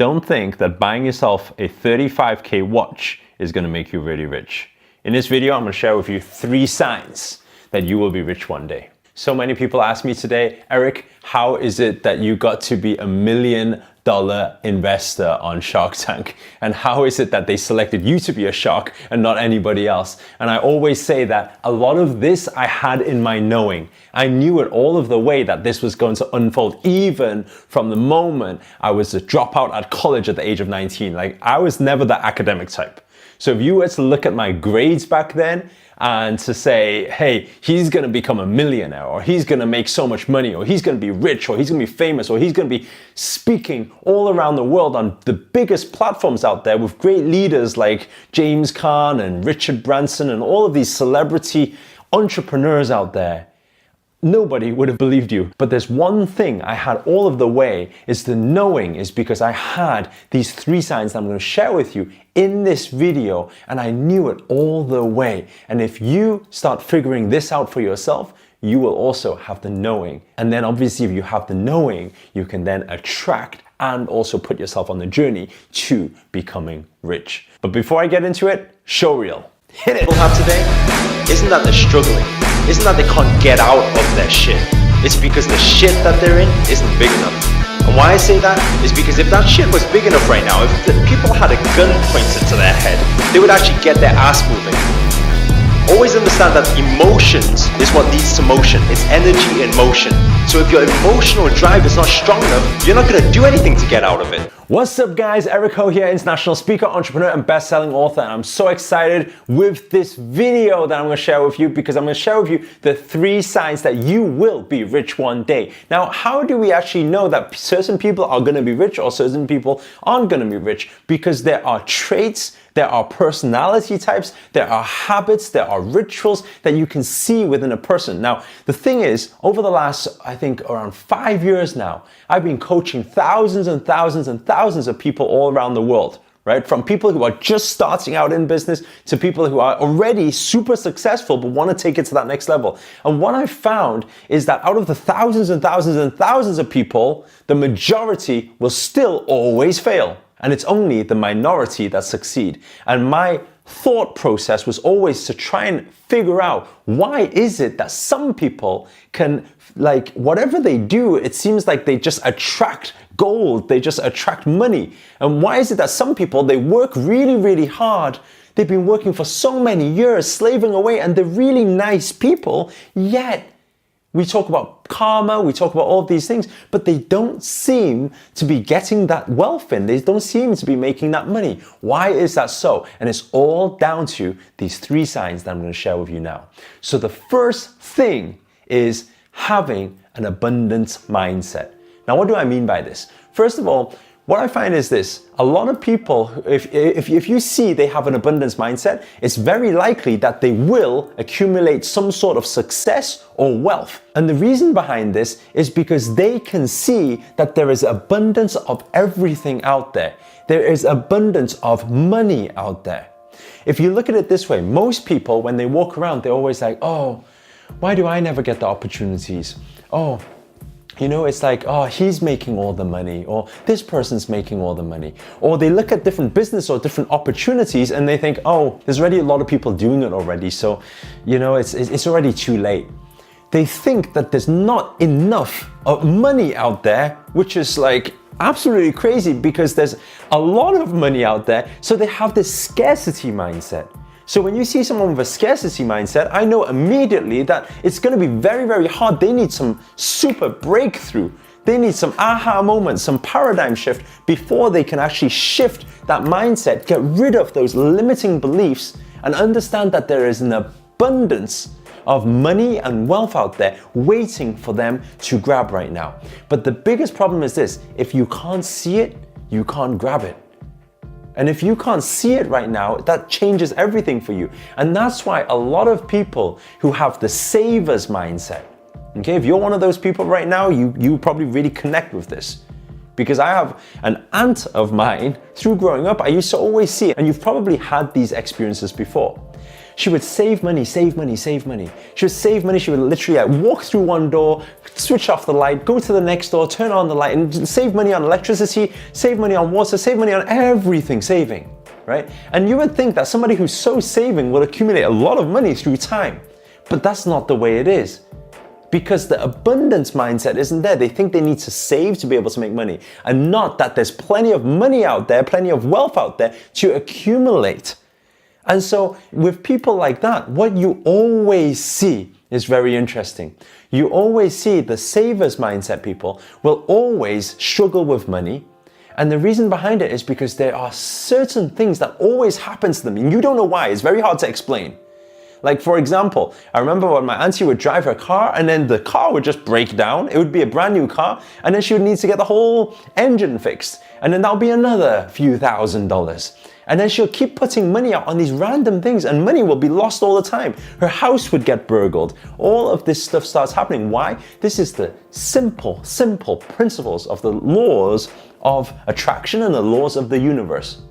Don't think that buying yourself a 35K watch is gonna make you really rich. In this video, I'm gonna share with you 3 signs that you will be rich one day. So many people ask me today, Eric, how is it that you got to be $1 million investor on Shark Tank? And how is it that they selected you to be a shark and not anybody else? And I always say that a lot of this I had in my knowing. I knew it all of the way that this was going to unfold, even from the moment I was a dropout at college at the age of 19. Like, I was never that academic type. So if you were to look at my grades back then and to say, hey, he's gonna become a millionaire, or he's gonna make so much money, or he's gonna be rich, or he's gonna be famous, or he's gonna be speaking all around the world on the biggest platforms out there with great leaders like James Caan and Richard Branson and all of these celebrity entrepreneurs out there, nobody would have believed you. But there's one thing I had all of the way, is the knowing, is because I had these 3 signs that I'm going to share with you in this video, and I knew it all the way. And if you start figuring this out for yourself, you will also have the knowing. And then obviously if you have the knowing, you can then attract and also put yourself on the journey to becoming rich. But before I get into it, show reel. Hit it. People have today isn't that they're struggling, isn't that they can't get out of their shit. It's because the shit that they're in isn't big enough. And why I say that is because if that shit was big enough right now, if the people had a gun pointed to their head, they would actually get their ass moving. Always understand that emotions is what leads to motion. It's energy in motion. So if your emotional drive is not strong enough, you're not going to do anything to get out of it. What's up guys, Eric Ho here, international speaker, entrepreneur and best-selling author, and I'm so excited with this video that I'm going to share with you, because I'm going to share with you the 3 signs that you will be rich one day. Now, how do we actually know that certain people are going to be rich or certain people aren't going to be rich? Because there are traits, there are personality types, there are habits, there are rituals that you can see within a person. Now, the thing is, over the last, I think around 5 years now, I've been coaching thousands and thousands and thousands of people all around the world, right? From people who are just starting out in business to people who are already super successful but want to take it to that next level. And what I found is that out of the thousands and thousands and thousands of people, the majority will still always fail. And it's only the minority that succeed. And my thought process was always to try and figure out, why is it that some people can, like, whatever they do, it seems like they just attract gold, they just attract money. And why is it that some people, they work really, really hard, they've been working for so many years, slaving away, and they're really nice people, yet we talk about karma, we talk about all of these things, but they don't seem to be getting that wealth in. They don't seem to be making that money. Why is that so? And it's all down to these 3 signs that I'm going to share with you now. So the first thing is having an abundance mindset. Now, what do I mean by this? First of all, what I find is this: a lot of people, if you see they have an abundance mindset, it's very likely that they will accumulate some sort of success or wealth. And the reason behind this is because they can see that there is abundance of everything out there. There is abundance of money out there. If you look at it this way, most people, when they walk around, they're always like, oh, why do I never get the opportunities? Oh, you know, it's like, oh, he's making all the money, or this person's making all the money. Or they look at different business or different opportunities and they think, oh, there's already a lot of people doing it already, so, you know, it's already too late. They think that there's not enough money out there, which is like absolutely crazy, because there's a lot of money out there, so they have this scarcity mindset. So when you see someone with a scarcity mindset, I know immediately that it's going to be very, very hard. They need some super breakthrough. They need some aha moments, some paradigm shift before they can actually shift that mindset, get rid of those limiting beliefs, and understand that there is an abundance of money and wealth out there waiting for them to grab right now. But the biggest problem is this: if you can't see it, you can't grab it. And if you can't see it right now, that changes everything for you. And that's why a lot of people who have the savers mindset, okay, if you're one of those people right now, you probably really connect with this. Because I have an aunt of mine, through growing up, I used to always see it, and you've probably had these experiences before. She would save money, save money, save money. She would save money. She would literally walk through one door, switch off the light, go to the next door, turn on the light, and save money on electricity, save money on water, save money on everything, saving, right? And you would think that somebody who's so saving will accumulate a lot of money through time, but that's not the way it is. Because the abundance mindset isn't there. They think they need to save to be able to make money, and not that there's plenty of money out there, plenty of wealth out there to accumulate. And so with people like that, what you always see is very interesting. You always see the savers mindset people will always struggle with money. And the reason behind it is because there are certain things that always happen to them and you don't know why. It's very hard to explain. Like, for example, I remember when my auntie would drive her car and then the car would just break down. It would be a brand new car and then she would need to get the whole engine fixed. And then that'll be another few $1,000s. And then she'll keep putting money out on these random things and money will be lost all the time. Her house would get burgled. All of this stuff starts happening. Why? This is the simple principles of the laws of attraction and the laws of the universe.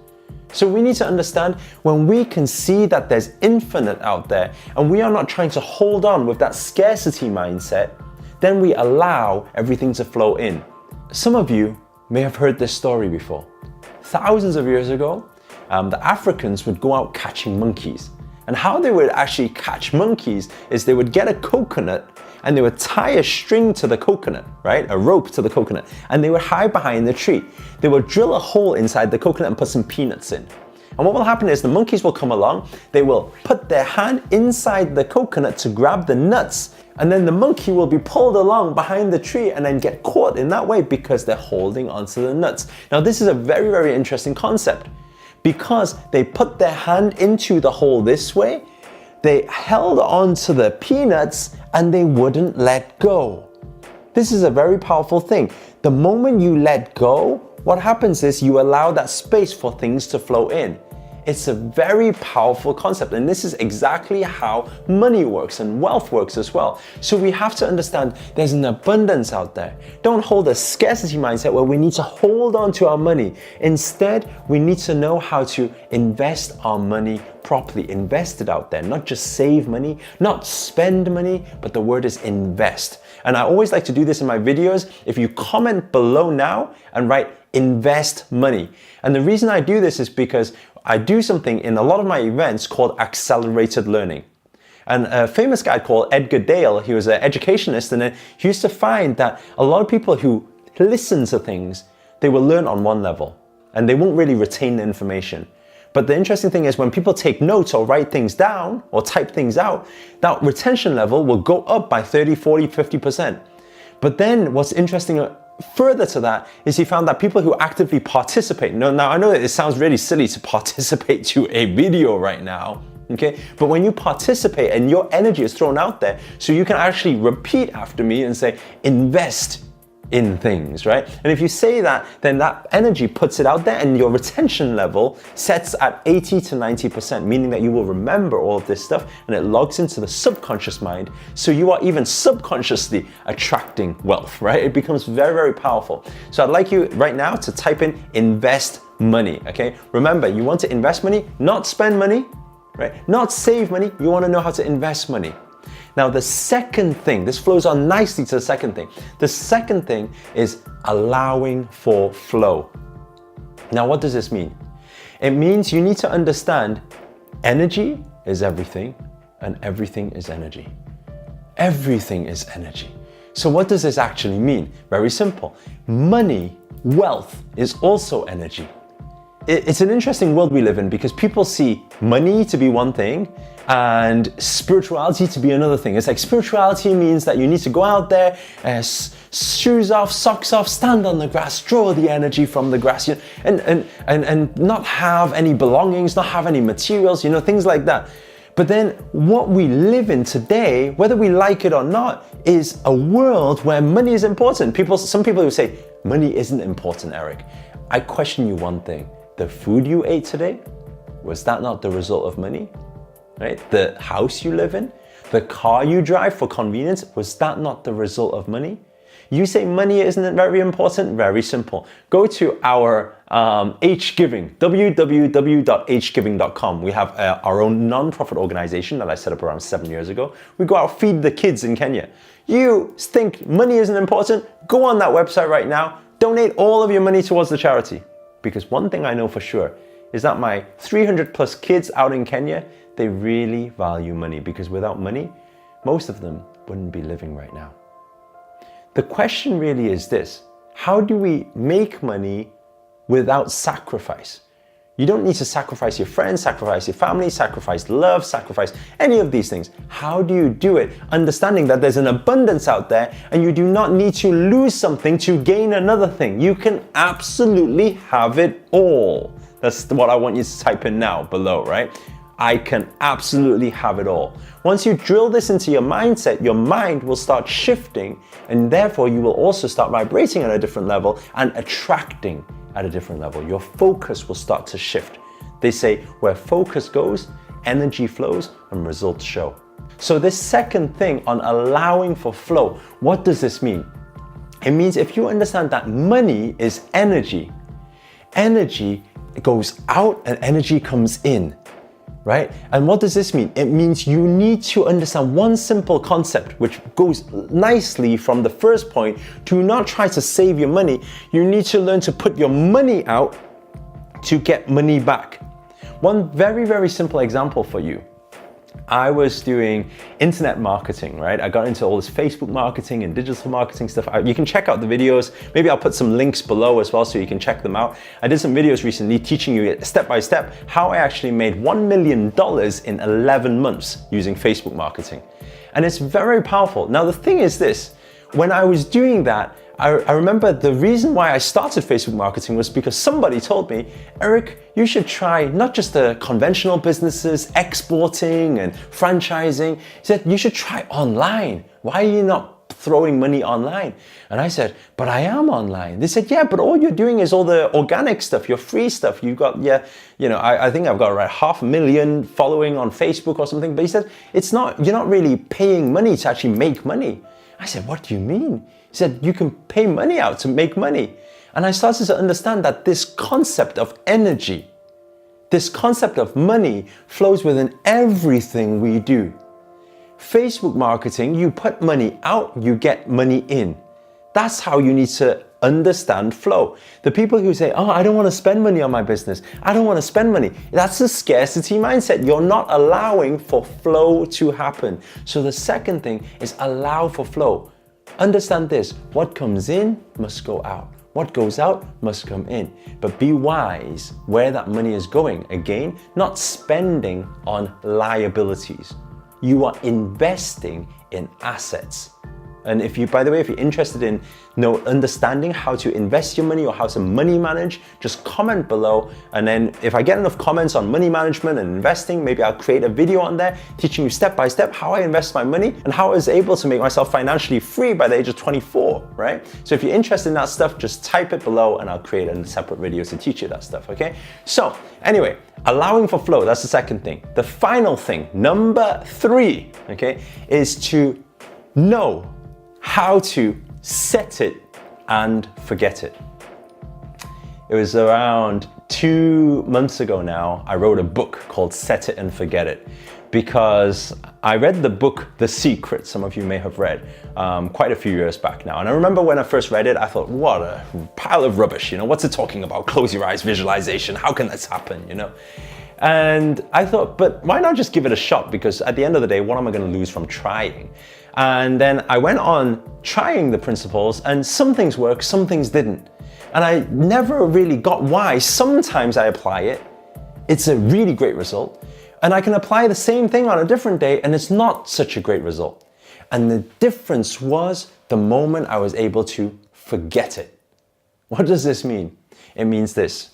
So we need to understand, when we can see that there's infinite out there and we are not trying to hold on with that scarcity mindset, then we allow everything to flow in. Some of you may have heard this story before. Thousands of years ago, the Africans would go out catching monkeys. And how they would actually catch monkeys is they would get a coconut and they would tie a string to the coconut, right? A rope to the coconut, and they would hide behind the tree. They would drill a hole inside the coconut and put some peanuts in. And what will happen is the monkeys will come along, they will put their hand inside the coconut to grab the nuts, and then the monkey will be pulled along behind the tree and then get caught in that way because they're holding onto the nuts. Now this is a very, very interesting concept. Because they put their hand into the hole this way, they held on to the peanuts and they wouldn't let go. This is a very powerful thing. The moment you let go, what happens is you allow that space for things to flow in. It's a very powerful concept, and this is exactly how money works and wealth works as well. So we have to understand there's an abundance out there. Don't hold a scarcity mindset where we need to hold on to our money. Instead, we need to know how to invest our money properly, invest it out there, not just save money, not spend money, but the word is invest. And I always like to do this in my videos. If you comment below now and write invest money. And the reason I do this is because I do something in a lot of my events called accelerated learning. And a famous guy called Edgar Dale, he was an educationist, and he used to find that a lot of people who listen to things, they will learn on one level and they won't really retain the information. But the interesting thing is when people take notes or write things down or type things out, that retention level will go up by 30, 40, 50%. But then what's interesting further to that is he found that people who actively participate, now I know that it sounds really silly to participate to a video right now, okay? But when you participate and your energy is thrown out there, so you can actually repeat after me and say, invest in things, right? And if you say that, then that energy puts it out there and your retention level sets at 80 to 90%, meaning that you will remember all of this stuff and it logs into the subconscious mind. So you are even subconsciously attracting wealth, right? It becomes very, very powerful. So I'd like you right now to type in invest money, okay? Remember, you want to invest money, not spend money, right? Not save money, you want to know how to invest money. Now the second thing, this flows on nicely to the second thing. The second thing is allowing for flow. Now what does this mean? It means you need to understand energy is everything and everything is energy. Everything is energy. So what does this actually mean? Very simple. Money, wealth is also energy. It's an interesting world we live in because people see money to be one thing and spirituality to be another thing. It's like spirituality means that you need to go out there, shoes off, socks off, stand on the grass, draw the energy from the grass, and not have any belongings, not have any materials, things like that. But then what we live in today, whether we like it or not, is a world where money is important. Some people will say, money isn't important, Eric. I question you one thing. The food you ate today, was that not the result of money? Right? The house you live in, the car you drive for convenience, was that not the result of money? You say money isn't very important? Very simple. Go to our HGiving, www.hgiving.com. We have our own non-profit organization that I set up around 7 years ago. We go out, feed the kids in Kenya. You think money isn't important? Go on that website right now. Donate all of your money towards the charity. Because one thing I know for sure is that my 300 plus kids out in Kenya, they really value money, because without money, most of them wouldn't be living right now. The question really is this: how do we make money without sacrifice? You don't need to sacrifice your friends, sacrifice your family, sacrifice love, sacrifice any of these things. How do you do it? Understanding that there's an abundance out there and you do not need to lose something to gain another thing. You can absolutely have it all. That's what I want you to type in now below, right? I can absolutely have it all. Once you drill this into your mindset, your mind will start shifting, and therefore you will also start vibrating at a different level and attracting at a different level. Your focus will start to shift. They say where focus goes, energy flows and results show. So this second thing on allowing for flow, what does this mean? It means if you understand that money is energy, energy goes out and energy comes in. Right? And what does this mean? It means you need to understand one simple concept, which goes nicely from the first point to not try to save your money. You need to learn to put your money out to get money back. One very, very simple example for you. I was doing internet marketing, right? I got into all this Facebook marketing and digital marketing stuff. You can check out the videos. Maybe I'll put some links below as well so you can check them out. I did some videos recently teaching you step by step how I actually made $1 million in 11 months using Facebook marketing. And it's very powerful. Now, the thing is this, when I was doing that, I remember the reason why I started Facebook marketing was because somebody told me, Eric, you should try not just the conventional businesses, exporting and franchising. He said, you should try online. Why are you not throwing money online? And I said, but I am online. They said, yeah, but all you're doing is all the organic stuff, your free stuff. You've got, I think I've got around 500,000 following on Facebook or something. But he said, you're not really paying money to actually make money. I said, what do you mean? He said, you can pay money out to make money. And I started to understand that this concept of energy, this concept of money flows within everything we do. Facebook marketing, you put money out, you get money in. That's how you need to understand flow. The people who say, oh, I don't want to spend money on my business. I don't want to spend money. That's a scarcity mindset. You're not allowing for flow to happen. So the second thing is allow for flow. Understand this, what comes in must go out. What goes out must come in. But be wise where that money is going. Again, not spending on liabilities. You are investing in assets. And if you, by the way, if you're interested in understanding how to invest your money or how to money manage, just comment below. And then if I get enough comments on money management and investing, maybe I'll create a video on there teaching you step by step how I invest my money and how I was able to make myself financially free by the age of 24, right? So if you're interested in that stuff, just type it below and I'll create a separate video to teach you that stuff, okay? So anyway, allowing for flow, that's the second thing. The final thing, number 3, okay, is to know how to set it and forget it. It was around 2 months ago now, I wrote a book called Set It and Forget It, because I read the book The Secret, some of you may have read, quite a few years back now. And I remember when I first read it, I thought, what a pile of rubbish, what's it talking about? Close your eyes, visualization, how can this happen, And I thought, but why not just give it a shot? Because at the end of the day, what am I going to lose from trying? And then I went on trying the principles, and some things worked, some things didn't. And I never really got why. Sometimes I apply it, it's a really great result. And I can apply the same thing on a different day, and it's not such a great result. And the difference was the moment I was able to forget it. What does this mean? It means this.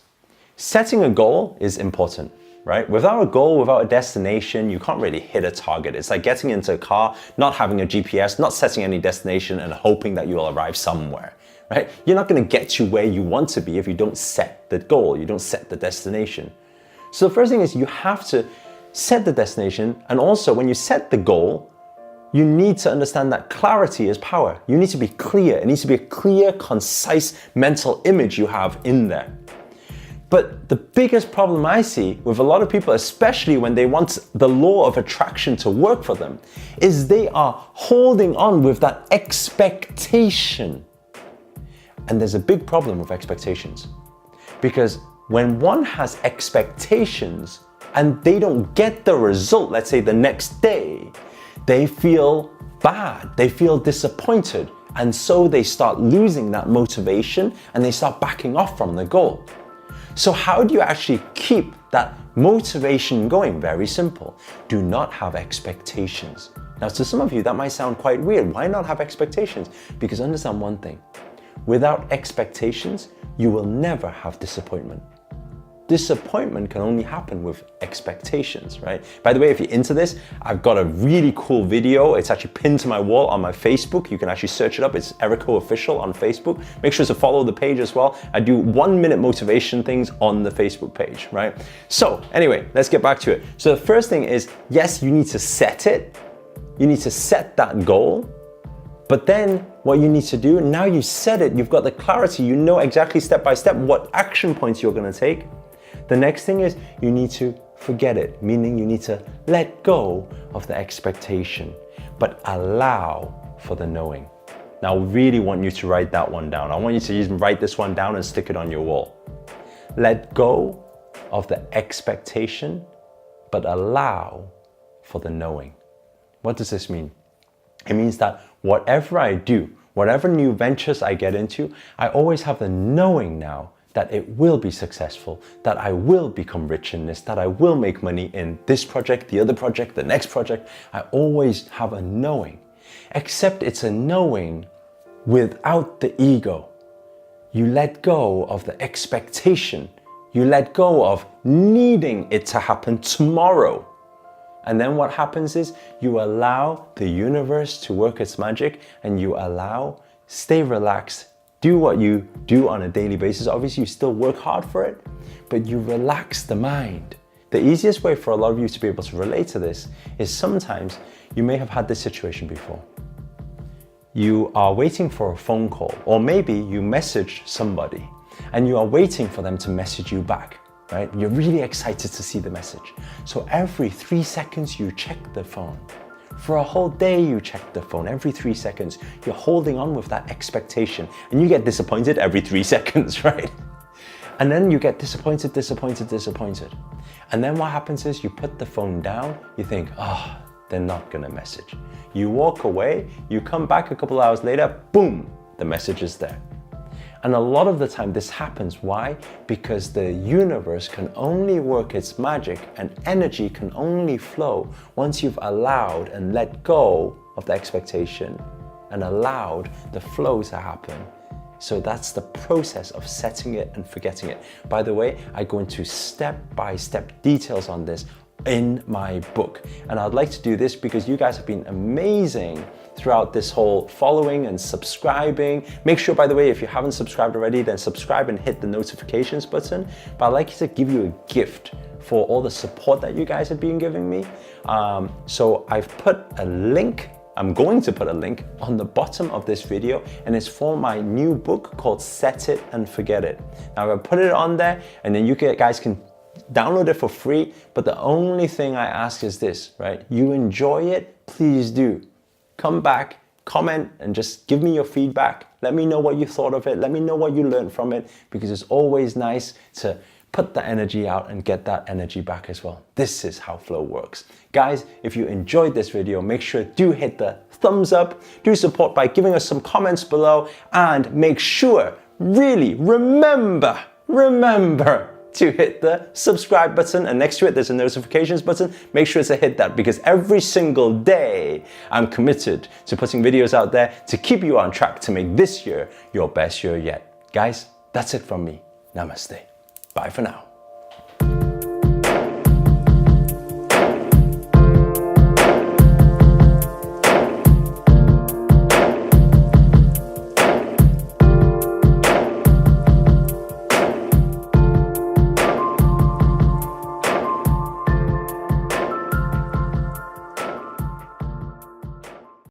Setting a goal is important. Right? Without a goal, without a destination, you can't really hit a target. It's like getting into a car, not having a GPS, not setting any destination and hoping that you'll arrive somewhere, right? You're not going to get to where you want to be if you don't set the goal, you don't set the destination. So the first thing is you have to set the destination, and also when you set the goal, you need to understand that clarity is power. You need to be clear. It needs to be a clear, concise mental image you have in there. But the biggest problem I see with a lot of people, especially when they want the law of attraction to work for them, is they are holding on with that expectation. And there's a big problem with expectations. Because when one has expectations and they don't get the result, let's say the next day, they feel bad, they feel disappointed, and so they start losing that motivation and they start backing off from the goal. So how do you actually keep that motivation going? Very simple. Do not have expectations. Now, to some of you, that might sound quite weird. Why not have expectations? Because understand one thing. Without expectations, you will never have disappointment. Disappointment can only happen with expectations, right? By the way, if you're into this, I've got a really cool video. It's actually pinned to my wall on my Facebook. You can actually search it up. It's Erico Official on Facebook. Make sure to follow the page as well. I do 1-minute motivation things on the Facebook page, right? So anyway, let's get back to it. So the first thing is, yes, you need to set it. You need to set that goal. But then what you need to do, now you set it, you've got the clarity, you know exactly step by step what action points you're gonna take. The next thing is you need to forget it, meaning you need to let go of the expectation, but allow for the knowing. Now, I really want you to write that one down. I want you to even write this one down and stick it on your wall. Let go of the expectation, but allow for the knowing. What does this mean? It means that whatever I do, whatever new ventures I get into, I always have the knowing now that it will be successful, that I will become rich in this, that I will make money in this project, the other project, the next project. I always have a knowing, except it's a knowing without the ego. You let go of the expectation. You let go of needing it to happen tomorrow. And then what happens is you allow the universe to work its magic and you allow, stay relaxed, do what you do on a daily basis. Obviously, you still work hard for it, but you relax the mind. The easiest way for a lot of you to be able to relate to this is sometimes you may have had this situation before. You are waiting for a phone call, or maybe you message somebody and you are waiting for them to message you back, right? You're really excited to see the message. So every 3 seconds you check the phone. For a whole day, you check the phone. Every 3 seconds, you're holding on with that expectation and you get disappointed every 3 seconds, right? And then you get disappointed. And then what happens is you put the phone down, you think, they're not gonna message. You walk away, you come back a couple hours later, boom, the message is there. And a lot of the time this happens. Why? Because the universe can only work its magic and energy can only flow once you've allowed and let go of the expectation and allowed the flow to happen. So that's the process of setting it and forgetting it. By the way, I go into step-by-step details on this in my book. And I'd like to do this because you guys have been amazing throughout this whole following and subscribing. Make sure, by the way, if you haven't subscribed already, then subscribe and hit the notifications button. But I'd like to give you a gift for all the support that you guys have been giving me. So I've put a link, I'm going to put a link on the bottom of this video, and it's for my new book called Set It and Forget It. Now I'm gonna put it on there, and then you guys can download it for free. But the only thing I ask is this, right? You enjoy it, please do. Come back, comment, and just give me your feedback. Let me know what you thought of it. Let me know what you learned from it, because it's always nice to put the energy out and get that energy back as well. This is how flow works. Guys, if you enjoyed this video, make sure to hit the thumbs up, do support by giving us some comments below, and make sure, really remember to hit the subscribe button, and next to it there's a notifications button. Make sure to hit that, because every single day I'm committed to putting videos out there to keep you on track to make this year your best year yet. Guys, that's it from me. Namaste. Bye for now.